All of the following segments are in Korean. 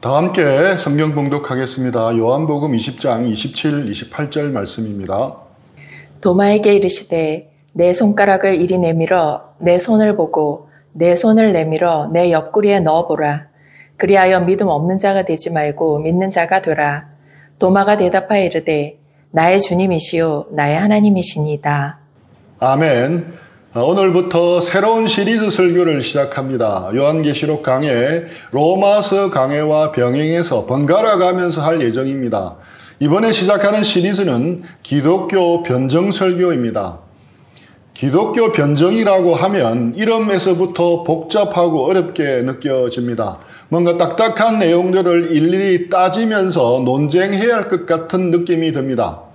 다 함께 성경 봉독하겠습니다. 요한복음 20장 27, 28절 말씀입니다. 도마에게 이르시되 내 손가락을 이리 내밀어 내 손을 보고 내 손을 내밀어 내 옆구리에 넣어보라. 그리하여 믿음 없는 자가 되지 말고 믿는 자가 되라. 도마가 대답하여 이르되 나의 주님이시요 나의 하나님이시니이다. 아멘. 오늘부터 새로운 시리즈 설교를 시작합니다. 요한계시록 강해, 로마서 강해와 병행해서 번갈아 가면서 할 예정입니다. 이번에 시작하는 시리즈는 기독교 변정 설교입니다. 기독교 변정이라고 하면 이름에서부터 복잡하고 어렵게 느껴집니다. 뭔가 딱딱한 내용들을 일일이 따지면서 논쟁해야 할 것 같은 느낌이 듭니다.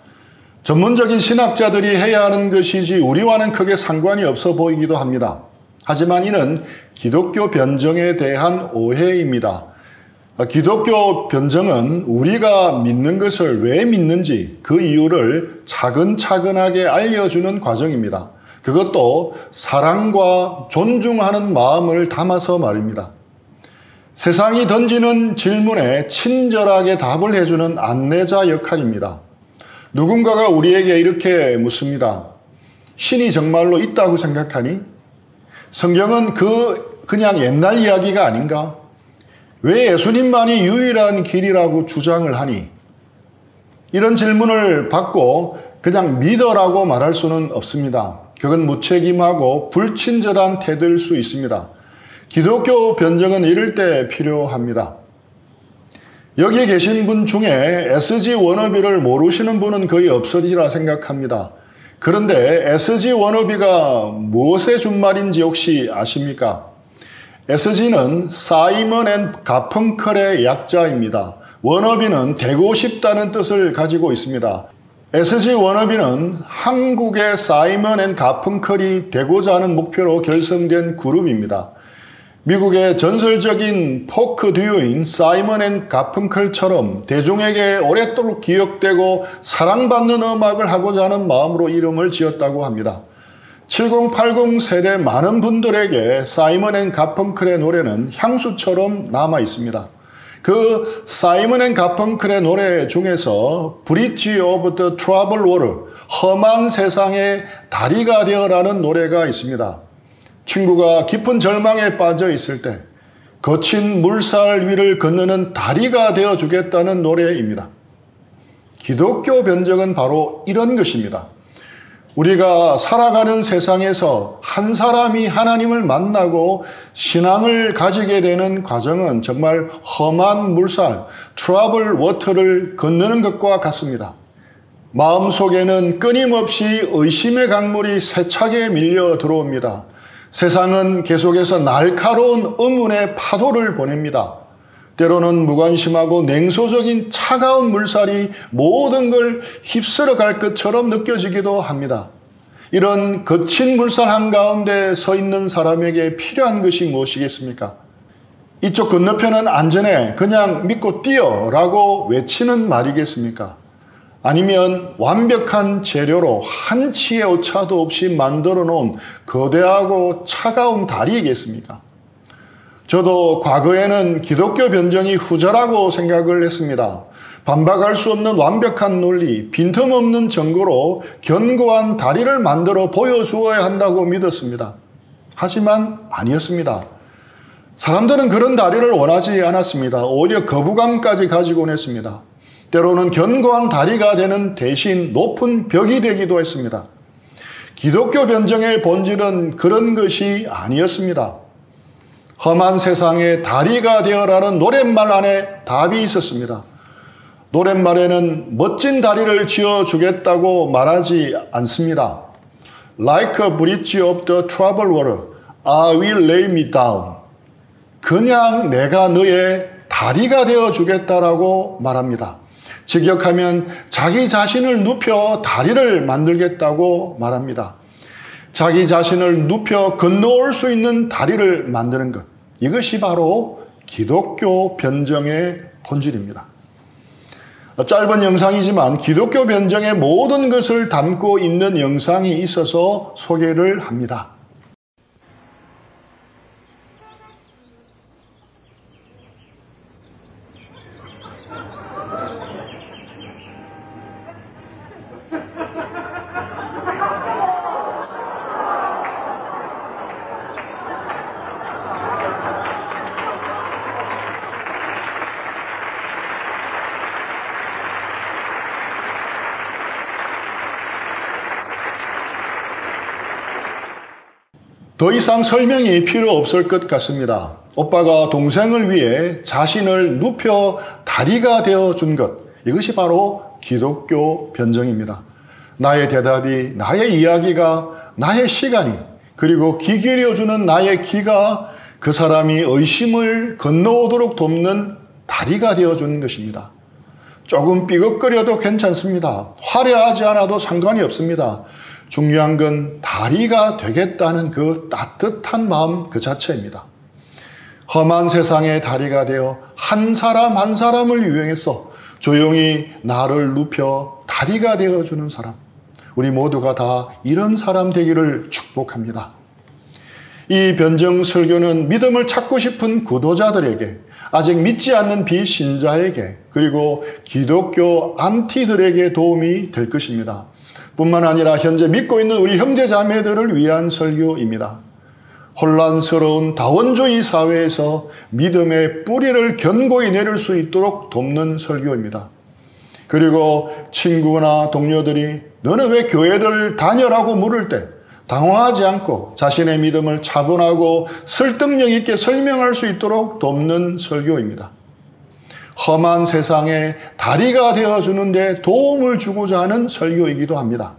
전문적인 신학자들이 해야 하는 것이지 우리와는 크게 상관이 없어 보이기도 합니다. 하지만 이는 기독교 변정에 대한 오해입니다. 기독교 변정은 우리가 믿는 것을 왜 믿는지 그 이유를 차근차근하게 알려주는 과정입니다. 그것도 사랑과 존중하는 마음을 담아서 말입니다. 세상이 던지는 질문에 친절하게 답을 해주는 안내자 역할입니다. 누군가가 우리에게 이렇게 묻습니다. 신이 정말로 있다고 생각하니? 성경은 그냥 옛날 이야기가 아닌가? 왜 예수님만이 유일한 길이라고 주장을 하니? 이런 질문을 받고 그냥 믿어라고 말할 수는 없습니다. 그건 무책임하고 불친절한 태도일 수 있습니다. 기독교 변정은 이럴 때 필요합니다. 여기 계신 분 중에 SG 워너비를 모르시는 분은 거의 없으리라 생각합니다. 그런데 SG 워너비가 무엇의 준말인지 혹시 아십니까? SG는 사이먼 앤 가펑클의 약자입니다. 워너비는 되고 싶다는 뜻을 가지고 있습니다. SG 워너비는 한국의 사이먼 앤 가펑클이 되고자 하는 목표로 결성된 그룹입니다. 미국의 전설적인 포크 듀오인 사이먼 앤 가펑클처럼 대중에게 오랫도록 기억되고 사랑받는 음악을 하고자 하는 마음으로 이름을 지었다고 합니다. 70, 80 세대 많은 분들에게 사이먼 앤 가펑클의 노래는 향수처럼 남아 있습니다. 그 사이먼 앤 가펑클의 노래 중에서 브릿지 오브 더 트러블 워터, 험한 세상의 다리가 되어라는 노래가 있습니다. 친구가 깊은 절망에 빠져 있을 때 거친 물살 위를 건너는 다리가 되어주겠다는 노래입니다. 기독교 변정은 바로 이런 것입니다. 우리가 살아가는 세상에서 한 사람이 하나님을 만나고 신앙을 가지게 되는 과정은 정말 험한 물살, 트러블 워터를 건너는 것과 같습니다. 마음속에는 끊임없이 의심의 강물이 세차게 밀려 들어옵니다. 세상은 계속해서 날카로운 의문의 파도를 보냅니다. 때로는 무관심하고 냉소적인 차가운 물살이 모든 걸 휩쓸어 갈 것처럼 느껴지기도 합니다. 이런 거친 물살 한가운데 서 있는 사람에게 필요한 것이 무엇이겠습니까? 이쪽 건너편은 안전해, 그냥 믿고 뛰어라고 외치는 말이겠습니까? 아니면 완벽한 재료로 한치의 오차도 없이 만들어 놓은 거대하고 차가운 다리이겠습니까? 저도 과거에는 기독교 변정이 후자라고 생각을 했습니다. 반박할 수 없는 완벽한 논리, 빈틈없는 증거로 견고한 다리를 만들어 보여주어야 한다고 믿었습니다. 하지만 아니었습니다. 사람들은 그런 다리를 원하지 않았습니다. 오히려 거부감까지 가지곤 했습니다. 때로는 견고한 다리가 되는 대신 높은 벽이 되기도 했습니다. 기독교 변정의 본질은 그런 것이 아니었습니다. 험한 세상에 다리가 되어라는 노랫말 안에 답이 있었습니다. 노랫말에는 멋진 다리를 지어주겠다고 말하지 않습니다. Like a bridge of the troubled water, I will lay me down. 그냥 내가 너의 다리가 되어주겠다라고 말합니다. 직역하면 자기 자신을 눕혀 다리를 만들겠다고 말합니다. 자기 자신을 눕혀 건너올 수 있는 다리를 만드는 것. 이것이 바로 기독교 변정의 본질입니다. 짧은 영상이지만 기독교 변정의 모든 것을 담고 있는 영상이 있어서 소개를 합니다. 더 이상 설명이 필요 없을 것 같습니다. 오빠가 동생을 위해 자신을 눕혀 다리가 되어준 것, 이것이 바로 기독교 변증입니다. 나의 대답이, 나의 이야기가, 나의 시간이, 그리고 귀 기울여주는 나의 귀가 그 사람이 의심을 건너오도록 돕는 다리가 되어주는 것입니다. 조금 삐걱거려도 괜찮습니다. 화려하지 않아도 상관이 없습니다. 중요한 건 다리가 되겠다는 그 따뜻한 마음 그 자체입니다. 험한 세상의 다리가 되어 한 사람 한 사람을 위해서 조용히 나를 눕혀 다리가 되어주는 사람. 우리 모두가 다 이런 사람 되기를 축복합니다. 이 변증 설교는 믿음을 찾고 싶은 구도자들에게, 아직 믿지 않는 비신자에게, 그리고 기독교 안티들에게 도움이 될 것입니다. 뿐만 아니라 현재 믿고 있는 우리 형제자매들을 위한 설교입니다. 혼란스러운 다원주의 사회에서 믿음의 뿌리를 견고히 내릴 수 있도록 돕는 설교입니다. 그리고 친구나 동료들이 너는 왜 교회를 다녀라고 물을 때 당황하지 않고 자신의 믿음을 차분하고 설득력 있게 설명할 수 있도록 돕는 설교입니다. 험한 세상에 다리가 되어주는 데 도움을 주고자 하는 설교이기도 합니다.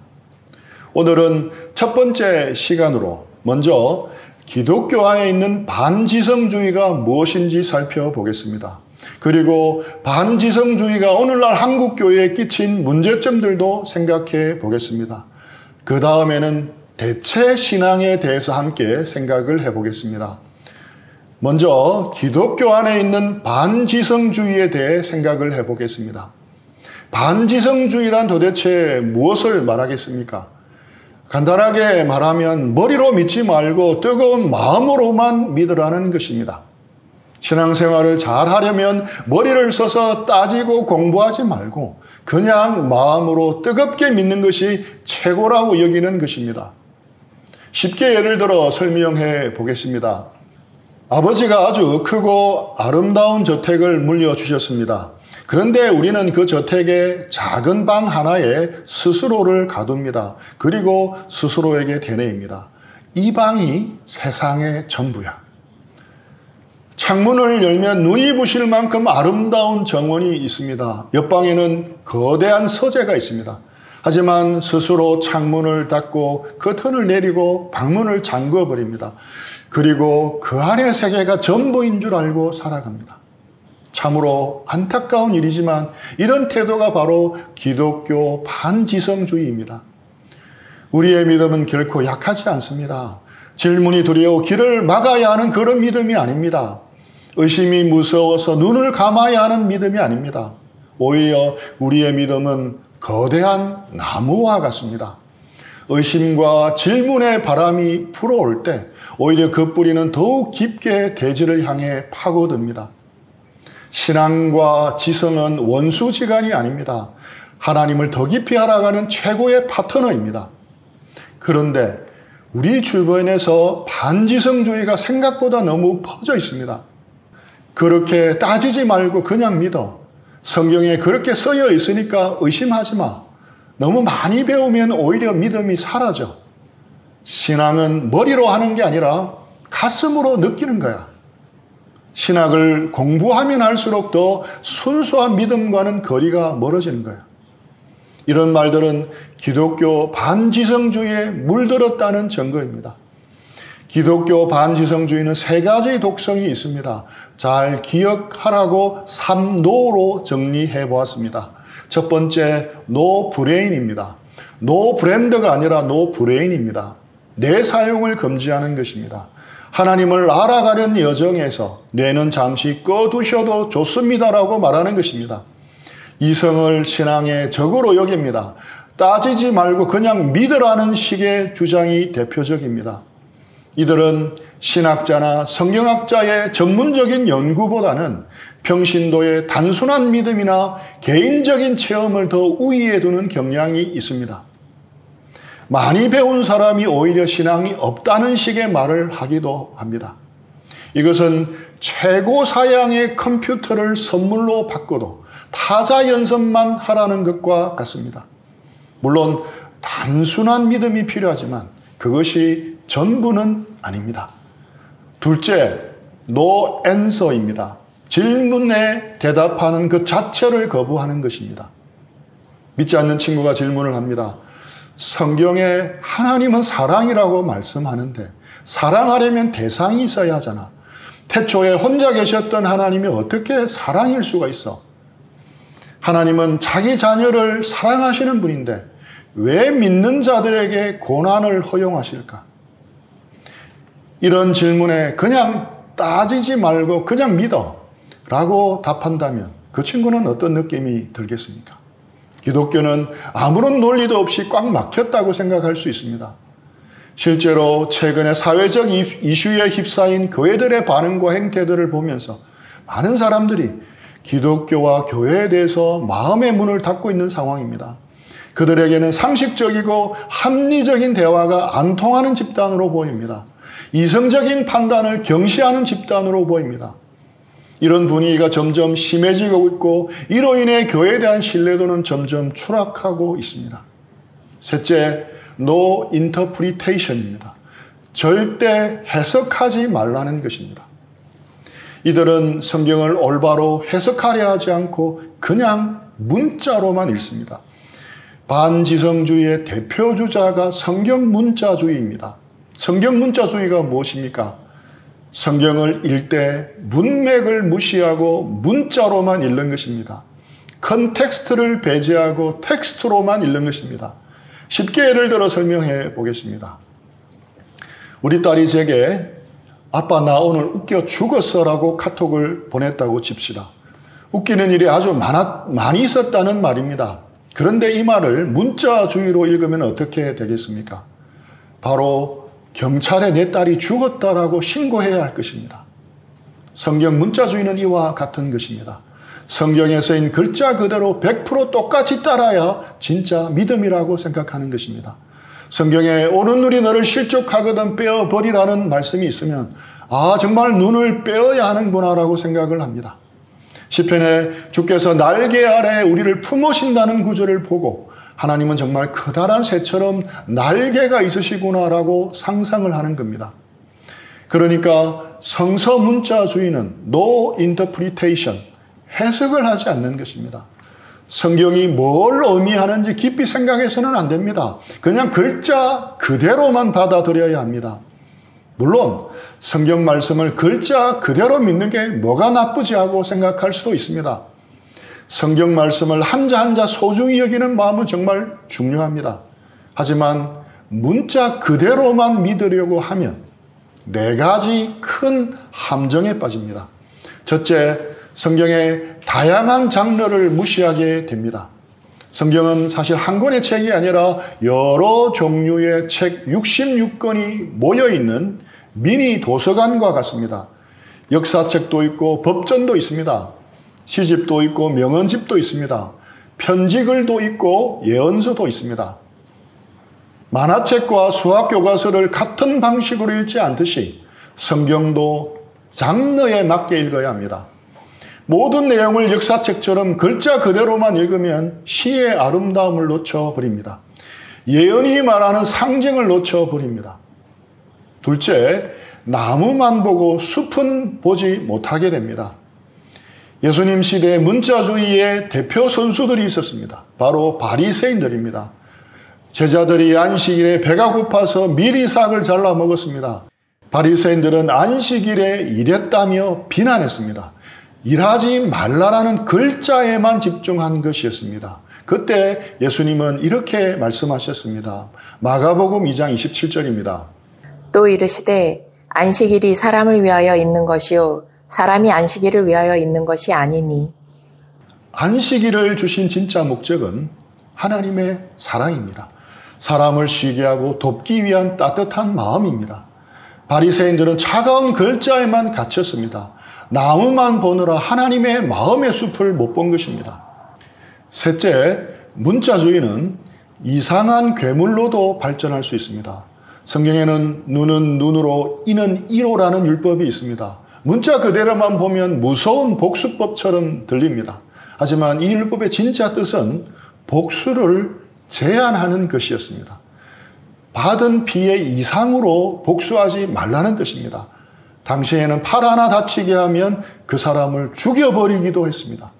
오늘은 첫 번째 시간으로 먼저 기독교 안에 있는 반지성주의가 무엇인지 살펴보겠습니다. 그리고 반지성주의가 오늘날 한국교회에 끼친 문제점들도 생각해 보겠습니다. 그 다음에는 대체 신앙에 대해서 함께 생각을 해보겠습니다. 먼저 기독교 안에 있는 반지성주의에 대해 생각을 해보겠습니다. 반지성주의란 도대체 무엇을 말하겠습니까? 간단하게 말하면 머리로 믿지 말고 뜨거운 마음으로만 믿으라는 것입니다. 신앙생활을 잘 하려면 머리를 써서 따지고 공부하지 말고 그냥 마음으로 뜨겁게 믿는 것이 최고라고 여기는 것입니다. 쉽게 예를 들어 설명해 보겠습니다. 아버지가 아주 크고 아름다운 저택을 물려주셨습니다. 그런데 우리는 그 저택의 작은 방 하나에 스스로를 가둡니다. 그리고 스스로에게 되뇌입니다. 이 방이 세상의 전부야. 창문을 열면 눈이 부실 만큼 아름다운 정원이 있습니다. 옆방에는 거대한 서재가 있습니다. 하지만 스스로 창문을 닫고 커튼을 내리고 방문을 잠궈버립니다. 그리고 그 안의 세계가 전부인 줄 알고 살아갑니다. 참으로 안타까운 일이지만 이런 태도가 바로 기독교 반지성주의입니다. 우리의 믿음은 결코 약하지 않습니다. 질문이 두려워 길을 막아야 하는 그런 믿음이 아닙니다. 의심이 무서워서 눈을 감아야 하는 믿음이 아닙니다. 오히려 우리의 믿음은 거대한 나무와 같습니다. 의심과 질문의 바람이 불어올 때 오히려 그 뿌리는 더욱 깊게 대지를 향해 파고듭니다. 신앙과 지성은 원수지간이 아닙니다. 하나님을 더 깊이 알아가는 최고의 파트너입니다. 그런데 우리 주변에서 반지성주의가 생각보다 너무 퍼져 있습니다. 그렇게 따지지 말고 그냥 믿어. 성경에 그렇게 쓰여 있으니까 의심하지 마. 너무 많이 배우면 오히려 믿음이 사라져. 신앙은 머리로 하는 게 아니라 가슴으로 느끼는 거야. 신학을 공부하면 할수록 더 순수한 믿음과는 거리가 멀어지는 거야. 이런 말들은 기독교 반지성주의에 물들었다는 증거입니다. 기독교 반지성주의는 세 가지 독성이 있습니다. 잘 기억하라고 3노로 정리해 보았습니다. 첫 번째, 노 브레인입니다. 노 브랜드가 아니라 노 브레인입니다. 뇌 사용을 금지하는 것입니다. 하나님을 알아가는 여정에서 뇌는 잠시 꺼두셔도 좋습니다라고 말하는 것입니다. 이성을 신앙의 적으로 여깁니다. 따지지 말고 그냥 믿으라는 식의 주장이 대표적입니다. 이들은 신학자나 성경학자의 전문적인 연구보다는 평신도의 단순한 믿음이나 개인적인 체험을 더 우위에 두는 경향이 있습니다. 많이 배운 사람이 오히려 신앙이 없다는 식의 말을 하기도 합니다. 이것은 최고 사양의 컴퓨터를 선물로 받고도 타자 연습만 하라는 것과 같습니다. 물론 단순한 믿음이 필요하지만 그것이 전부는 아닙니다. 둘째, no answer입니다. 질문에 대답하는 그 자체를 거부하는 것입니다. 믿지 않는 친구가 질문을 합니다. 성경에 하나님은 사랑이라고 말씀하는데 사랑하려면 대상이 있어야 하잖아. 태초에 혼자 계셨던 하나님이 어떻게 사랑일 수가 있어? 하나님은 자기 자녀를 사랑하시는 분인데 왜 믿는 자들에게 고난을 허용하실까? 이런 질문에 그냥 따지지 말고 그냥 믿어 라고 답한다면 그 친구는 어떤 느낌이 들겠습니까? 기독교는 아무런 논리도 없이 꽉 막혔다고 생각할 수 있습니다. 실제로 최근에 사회적 이슈에 휩싸인 교회들의 반응과 행태들을 보면서 많은 사람들이 기독교와 교회에 대해서 마음의 문을 닫고 있는 상황입니다. 그들에게는 상식적이고 합리적인 대화가 안 통하는 집단으로 보입니다. 이성적인 판단을 경시하는 집단으로 보입니다. 이런 분위기가 점점 심해지고 있고 이로 인해 교회에 대한 신뢰도는 점점 추락하고 있습니다. 셋째, no interpretation입니다. 절대 해석하지 말라는 것입니다. 이들은 성경을 올바로 해석하려 하지 않고 그냥 문자로만 읽습니다. 반지성주의의 대표 주자가 성경 문자주의입니다. 성경 문자주의가 무엇입니까? 성경을 읽을 때 문맥을 무시하고 문자로만 읽는 것입니다. 컨텍스트를 배제하고 텍스트로만 읽는 것입니다. 쉽게 예를 들어 설명해 보겠습니다. 우리 딸이 제게 아빠 나 오늘 웃겨 죽었어 라고 카톡을 보냈다고 칩시다. 웃기는 일이 아주 많이 있었다는 말입니다. 그런데 이 말을 문자주의로 읽으면 어떻게 되겠습니까? 바로 경찰에 내 딸이 죽었다라고 신고해야 할 것입니다. 성경 문자주의는 이와 같은 것입니다. 성경에 쓰인 글자 그대로 100% 똑같이 따라야 진짜 믿음이라고 생각하는 것입니다. 성경에 오는 눈이 너를 실족하거든 빼어버리라는 말씀이 있으면 정말 눈을 빼어야 하는구나 라고 생각을 합니다. 시편에 주께서 날개 아래 우리를 품으신다는 구절을 보고 하나님은 정말 커다란 새처럼 날개가 있으시구나 라고 상상을 하는 겁니다. 그러니까 성서 문자주의는 no interpretation, 해석을 하지 않는 것입니다. 성경이 뭘 의미하는지 깊이 생각해서는 안 됩니다. 그냥 글자 그대로만 받아들여야 합니다. 물론 성경 말씀을 글자 그대로 믿는 게 뭐가 나쁘지 하고 생각할 수도 있습니다. 성경 말씀을 한자 한자 소중히 여기는 마음은 정말 중요합니다. 하지만 문자 그대로만 믿으려고 하면 4가지 큰 함정에 빠집니다. 첫째, 성경의 다양한 장르를 무시하게 됩니다. 성경은 사실 한 권의 책이 아니라 여러 종류의 책 66권이 모여있는 미니 도서관과 같습니다. 역사책도 있고 법전도 있습니다. 시집도 있고 명언집도 있습니다. 편지글도 있고 예언서도 있습니다. 만화책과 수학교과서를 같은 방식으로 읽지 않듯이 성경도 장르에 맞게 읽어야 합니다. 모든 내용을 역사책처럼 글자 그대로만 읽으면 시의 아름다움을 놓쳐버립니다. 예언이 말하는 상징을 놓쳐버립니다. 둘째, 나무만 보고 숲은 보지 못하게 됩니다. 예수님 시대에 문자주의의 대표 선수들이 있었습니다. 바로 바리새인들입니다. 제자들이 안식일에 배가 고파서 미리삭을 잘라 먹었습니다. 바리새인들은 안식일에 일했다며 비난했습니다. 일하지 말라라는 글자에만 집중한 것이었습니다. 그때 예수님은 이렇게 말씀하셨습니다. 마가복음 2장 27절입니다. 또 이르시되 안식일이 사람을 위하여 있는 것이요 사람이 안식일을 위하여 있는 것이 아니니. 안식일을 주신 진짜 목적은 하나님의 사랑입니다. 사람을 쉬게 하고 돕기 위한 따뜻한 마음입니다. 바리새인들은 차가운 글자에만 갇혔습니다. 나무만 보느라 하나님의 마음의 숲을 못 본 것입니다. 셋째, 문자주의는 이상한 괴물로도 발전할 수 있습니다. 성경에는 눈은 눈으로 이는 이로라는 율법이 있습니다. 문자 그대로만 보면 무서운 복수법처럼 들립니다. 하지만 이 율법의 진짜 뜻은 복수를 제한하는 것이었습니다. 받은 피해 이상으로 복수하지 말라는 뜻입니다. 당시에는 팔 하나 다치게 하면 그 사람을 죽여버리기도 했습니다.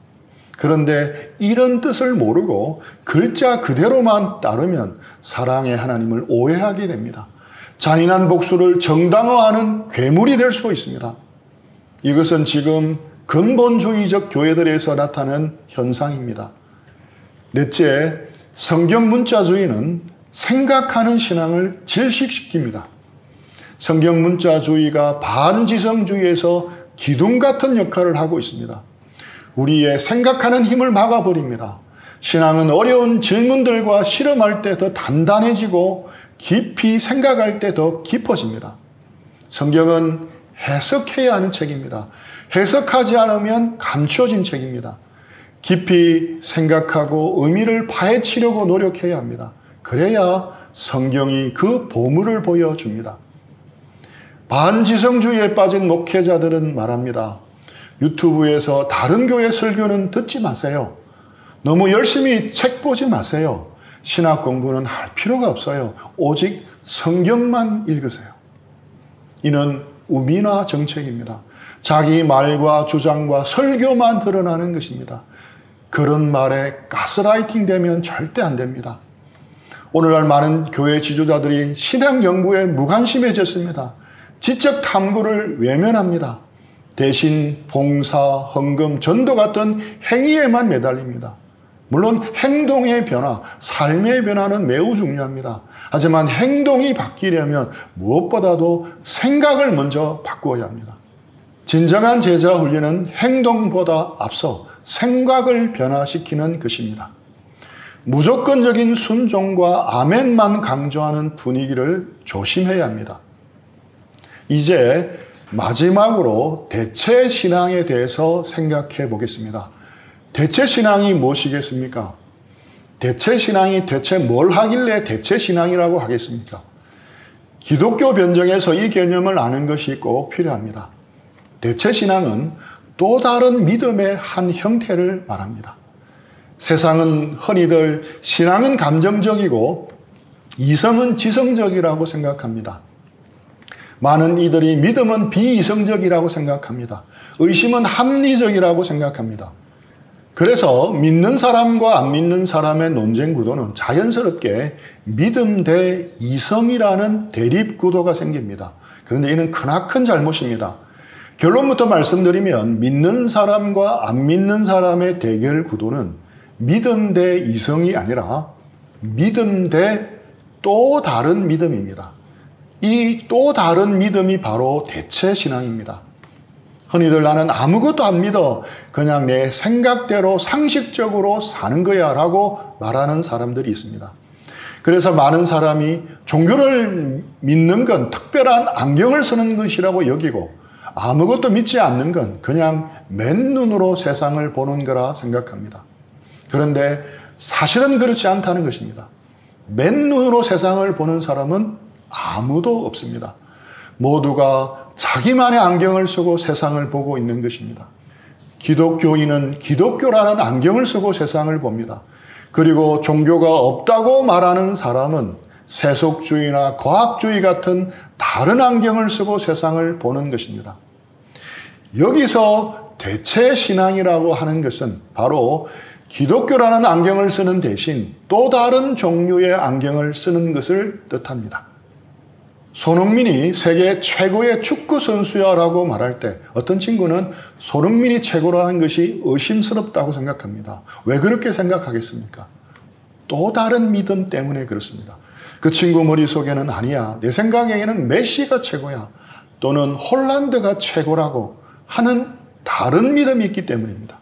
그런데 이런 뜻을 모르고 글자 그대로만 따르면 사랑의 하나님을 오해하게 됩니다. 잔인한 복수를 정당화하는 괴물이 될 수도 있습니다. 이것은 지금 근본주의적 교회들에서 나타나는 현상입니다. 넷째, 성경 문자주의는 생각하는 신앙을 질식시킵니다. 성경 문자주의가 반지성주의에서 기둥 같은 역할을 하고 있습니다. 우리의 생각하는 힘을 막아버립니다. 신앙은 어려운 질문들과 실험할 때 더 단단해지고 깊이 생각할 때 더 깊어집니다. 성경은 해석해야 하는 책입니다. 해석하지 않으면 감추어진 책입니다. 깊이 생각하고 의미를 파헤치려고 노력해야 합니다. 그래야 성경이 그 보물을 보여줍니다. 반지성주의에 빠진 목회자들은 말합니다. 유튜브에서 다른 교회 설교는 듣지 마세요. 너무 열심히 책 보지 마세요. 신학 공부는 할 필요가 없어요. 오직 성경만 읽으세요. 이는 우미나 정책입니다. 자기 말과 주장과 설교만 드러나는 것입니다. 그런 말에 가스라이팅 되면 절대 안 됩니다. 오늘날 많은 교회 지도자들이 신앙 연구에 무관심해졌습니다. 지적 탐구를 외면합니다. 대신 봉사, 헌금, 전도 같은 행위에만 매달립니다. 물론 행동의 변화, 삶의 변화는 매우 중요합니다. 하지만 행동이 바뀌려면 무엇보다도 생각을 먼저 바꾸어야 합니다. 진정한 제자 훈련은 행동보다 앞서 생각을 변화시키는 것입니다. 무조건적인 순종과 아멘만 강조하는 분위기를 조심해야 합니다. 이제 마지막으로 대체 신앙에 대해서 생각해 보겠습니다. 대체 신앙이 무엇이겠습니까? 대체 신앙이 대체 뭘 하길래 대체 신앙이라고 하겠습니까? 기독교 변정에서 이 개념을 아는 것이 꼭 필요합니다. 대체 신앙은 또 다른 믿음의 한 형태를 말합니다. 세상은 흔히들 신앙은 감정적이고 이성은 지성적이라고 생각합니다. 많은 이들이 믿음은 비이성적이라고 생각합니다. 의심은 합리적이라고 생각합니다. 그래서 믿는 사람과 안 믿는 사람의 논쟁 구도는 자연스럽게 믿음 대 이성이라는 대립 구도가 생깁니다. 그런데 이는 크나큰 잘못입니다. 결론부터 말씀드리면 믿는 사람과 안 믿는 사람의 대결 구도는 믿음 대 이성이 아니라 믿음 대 또 다른 믿음입니다. 이 또 다른 믿음이 바로 대체 신앙입니다. 흔히들 나는 아무것도 안 믿어. 그냥 내 생각대로 상식적으로 사는 거야 라고 말하는 사람들이 있습니다. 그래서 많은 사람이 종교를 믿는 건 특별한 안경을 쓰는 것이라고 여기고 아무것도 믿지 않는 건 그냥 맨눈으로 세상을 보는 거라 생각합니다. 그런데 사실은 그렇지 않다는 것입니다. 맨눈으로 세상을 보는 사람은 아무도 없습니다. 모두가 자기만의 안경을 쓰고 세상을 보고 있는 것입니다. 기독교인은 기독교라는 안경을 쓰고 세상을 봅니다. 그리고 종교가 없다고 말하는 사람은 세속주의나 과학주의 같은 다른 안경을 쓰고 세상을 보는 것입니다. 여기서 대체 신앙이라고 하는 것은 바로 기독교라는 안경을 쓰는 대신 또 다른 종류의 안경을 쓰는 것을 뜻합니다. 손흥민이 세계 최고의 축구 선수야라고 말할 때 어떤 친구는 손흥민이 최고라는 것이 의심스럽다고 생각합니다. 왜 그렇게 생각하겠습니까? 또 다른 믿음 때문에 그렇습니다. 그 친구 머릿속에는 아니야. 내 생각에는 메시가 최고야. 또는 홀란드가 최고라고 하는 다른 믿음이 있기 때문입니다.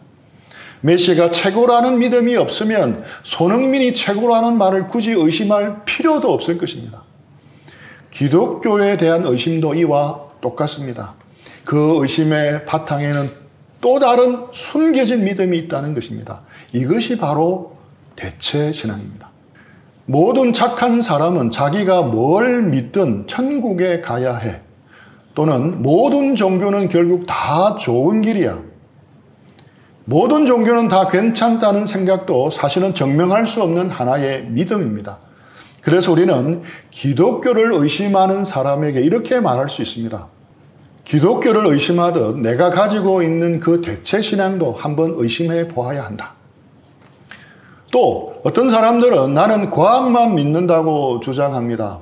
메시가 최고라는 믿음이 없으면 손흥민이 최고라는 말을 굳이 의심할 필요도 없을 것입니다. 기독교에 대한 의심도 이와 똑같습니다. 그 의심의 바탕에는 또 다른 숨겨진 믿음이 있다는 것입니다. 이것이 바로 대체 신앙입니다. 모든 착한 사람은 자기가 뭘 믿든 천국에 가야 해. 또는 모든 종교는 결국 다 좋은 길이야. 모든 종교는 다 괜찮다는 생각도 사실은 증명할 수 없는 하나의 믿음입니다. 그래서 우리는 기독교를 의심하는 사람에게 이렇게 말할 수 있습니다. 기독교를 의심하듯 내가 가지고 있는 그 대체 신앙도 한번 의심해 보아야 한다. 또 어떤 사람들은 나는 과학만 믿는다고 주장합니다.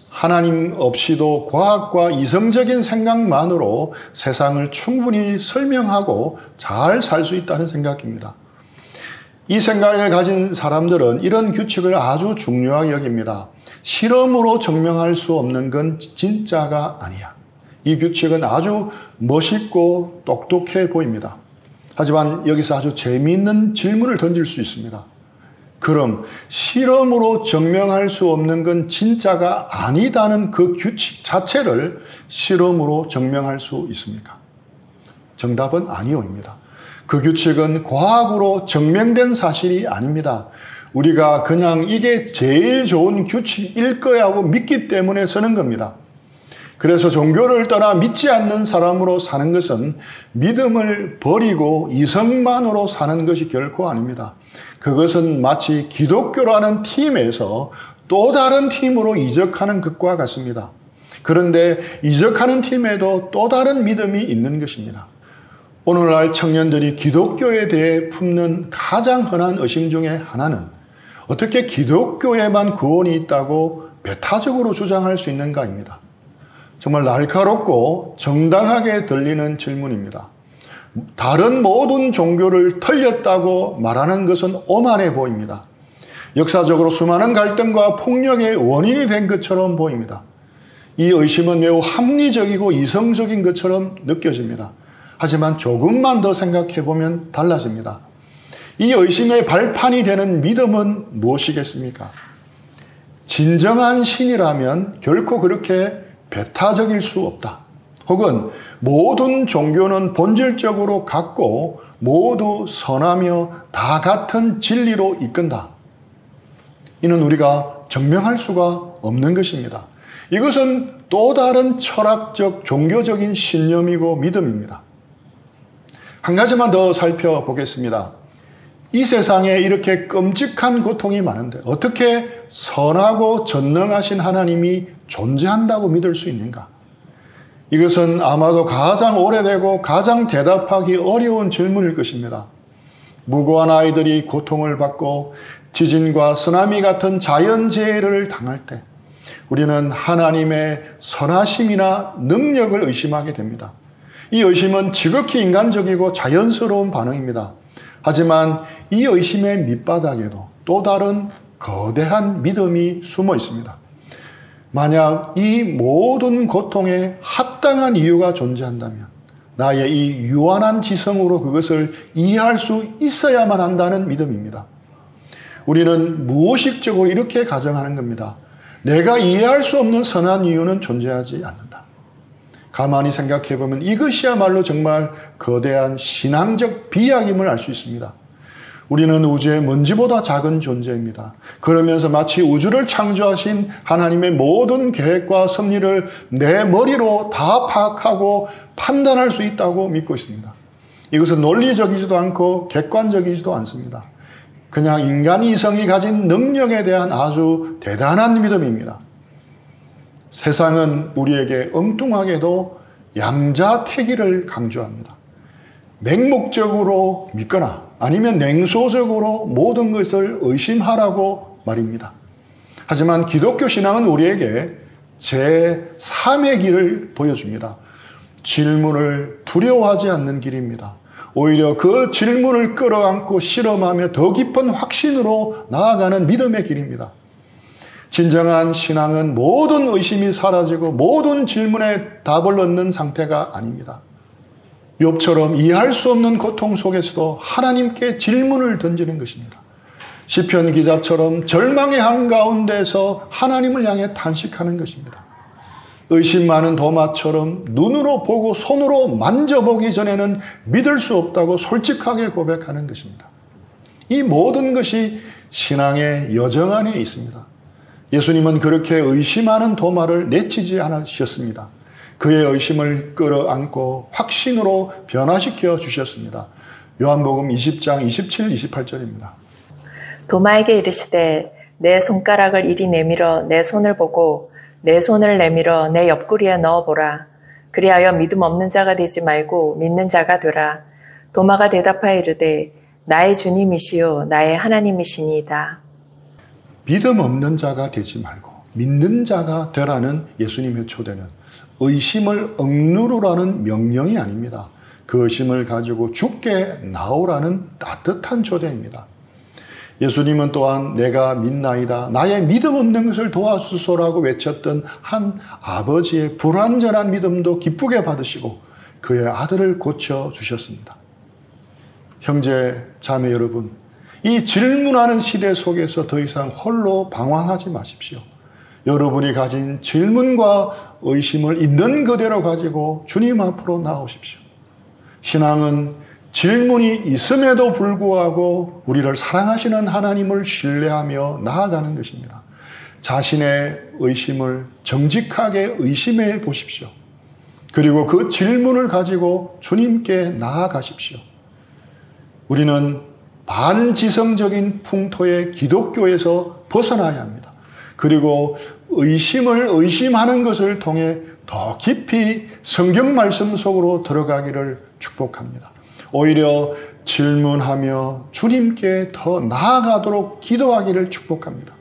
하나님 없이도 과학과 이성적인 생각만으로 세상을 충분히 설명하고 잘 살 수 있다는 생각입니다. 이 생각을 가진 사람들은 이런 규칙을 아주 중요하게 여깁니다. 실험으로 증명할 수 없는 건 진짜가 아니야. 이 규칙은 아주 멋있고 똑똑해 보입니다. 하지만 여기서 아주 재미있는 질문을 던질 수 있습니다. 그럼 실험으로 증명할 수 없는 건 진짜가 아니다는 그 규칙 자체를 실험으로 증명할 수 있습니까? 정답은 아니오입니다. 그 규칙은 과학으로 증명된 사실이 아닙니다. 우리가 그냥 이게 제일 좋은 규칙일 거야 하고 믿기 때문에 쓰는 겁니다. 그래서 종교를 떠나 믿지 않는 사람으로 사는 것은 믿음을 버리고 이성만으로 사는 것이 결코 아닙니다. 그것은 마치 기독교라는 팀에서 또 다른 팀으로 이적하는 것과 같습니다. 그런데 이적하는 팀에도 또 다른 믿음이 있는 것입니다. 오늘날 청년들이 기독교에 대해 품는 가장 흔한 의심 중에 하나는 어떻게 기독교에만 구원이 있다고 배타적으로 주장할 수 있는가입니다. 정말 날카롭고 정당하게 들리는 질문입니다. 다른 모든 종교를 틀렸다고 말하는 것은 오만해 보입니다. 역사적으로 수많은 갈등과 폭력의 원인이 된 것처럼 보입니다. 이 의심은 매우 합리적이고 이성적인 것처럼 느껴집니다. 하지만 조금만 더 생각해 보면 달라집니다. 이 의심의 발판이 되는 믿음은 무엇이겠습니까? 진정한 신이라면 결코 그렇게 배타적일 수 없다. 혹은 모든 종교는 본질적으로 같고 모두 선하며 다 같은 진리로 이끈다. 이는 우리가 증명할 수가 없는 것입니다. 이것은 또 다른 철학적 종교적인 신념이고 믿음입니다. 한 가지만 더 살펴보겠습니다. 이 세상에 이렇게 끔찍한 고통이 많은데 어떻게 선하고 전능하신 하나님이 존재한다고 믿을 수 있는가? 이것은 아마도 가장 오래되고 가장 대답하기 어려운 질문일 것입니다. 무고한 아이들이 고통을 받고 지진과 쓰나미 같은 자연재해를 당할 때 우리는 하나님의 선하심이나 능력을 의심하게 됩니다. 이 의심은 지극히 인간적이고 자연스러운 반응입니다. 하지만 이 의심의 밑바닥에도 또 다른 거대한 믿음이 숨어 있습니다. 만약 이 모든 고통에 합당한 이유가 존재한다면 나의 이 유한한 지성으로 그것을 이해할 수 있어야만 한다는 믿음입니다. 우리는 무의식적으로 이렇게 가정하는 겁니다. 내가 이해할 수 없는 선한 이유는 존재하지 않는다. 가만히 생각해 보면 이것이야말로 정말 거대한 신앙적 비약임을 알 수 있습니다. 우리는 우주의 먼지보다 작은 존재입니다. 그러면서 마치 우주를 창조하신 하나님의 모든 계획과 섭리를 내 머리로 다 파악하고 판단할 수 있다고 믿고 있습니다. 이것은 논리적이지도 않고 객관적이지도 않습니다. 그냥 인간 이성이 가진 능력에 대한 아주 대단한 믿음입니다. 세상은 우리에게 엉뚱하게도 양자택일을 강조합니다. 맹목적으로 믿거나 아니면 냉소적으로 모든 것을 의심하라고 말입니다. 하지만 기독교 신앙은 우리에게 제3의 길을 보여줍니다. 질문을 두려워하지 않는 길입니다. 오히려 그 질문을 끌어안고 실험하며 더 깊은 확신으로 나아가는 믿음의 길입니다. 진정한 신앙은 모든 의심이 사라지고 모든 질문에 답을 얻는 상태가 아닙니다. 욥처럼 이해할 수 없는 고통 속에서도 하나님께 질문을 던지는 것입니다. 시편 기자처럼 절망의 한가운데서 하나님을 향해 탄식하는 것입니다. 의심 많은 도마처럼 눈으로 보고 손으로 만져보기 전에는 믿을 수 없다고 솔직하게 고백하는 것입니다. 이 모든 것이 신앙의 여정 안에 있습니다. 예수님은 그렇게 의심하는 도마를 내치지 않으셨습니다. 그의 의심을 끌어안고 확신으로 변화시켜 주셨습니다. 요한복음 20장 27, 28절입니다. 도마에게 이르시되 내 손가락을 이리 내밀어 내 손을 보고 내 손을 내밀어 내 옆구리에 넣어보라. 그리하여 믿음 없는 자가 되지 말고 믿는 자가 되라. 도마가 대답하여 이르되 나의 주님이시요 나의 하나님이시니이다. 믿음 없는 자가 되지 말고 믿는 자가 되라는 예수님의 초대는 의심을 억누르라는 명령이 아닙니다. 그 의심을 가지고 주께 나오라는 따뜻한 초대입니다. 예수님은 또한 내가 믿나이다. 나의 믿음 없는 것을 도와주소라고 외쳤던 한 아버지의 불완전한 믿음도 기쁘게 받으시고 그의 아들을 고쳐주셨습니다. 형제, 자매 여러분, 이 질문하는 시대 속에서 더 이상 홀로 방황하지 마십시오. 여러분이 가진 질문과 의심을 있는 그대로 가지고 주님 앞으로 나오십시오. 신앙은 질문이 있음에도 불구하고 우리를 사랑하시는 하나님을 신뢰하며 나아가는 것입니다. 자신의 의심을 정직하게 의심해 보십시오. 그리고 그 질문을 가지고 주님께 나아가십시오. 우리는 반지성적인 풍토의 기독교에서 벗어나야 합니다. 그리고 의심을 의심하는 것을 통해 더 깊이 성경 말씀 속으로 들어가기를 축복합니다. 오히려 질문하며 주님께 더 나아가도록 기도하기를 축복합니다.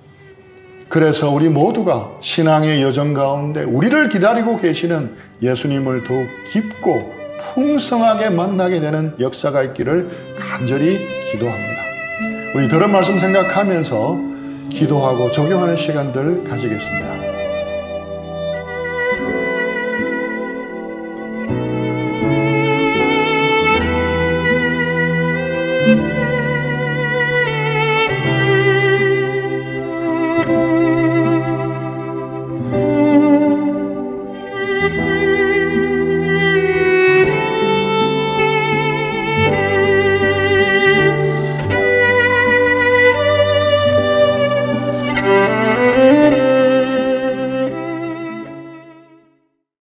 그래서 우리 모두가 신앙의 여정 가운데 우리를 기다리고 계시는 예수님을 더욱 깊고 풍성하게 만나게 되는 역사가 있기를 간절히 기도합니다. 우리 들은 말씀 생각하면서 기도하고 적용하는 시간들 가지겠습니다.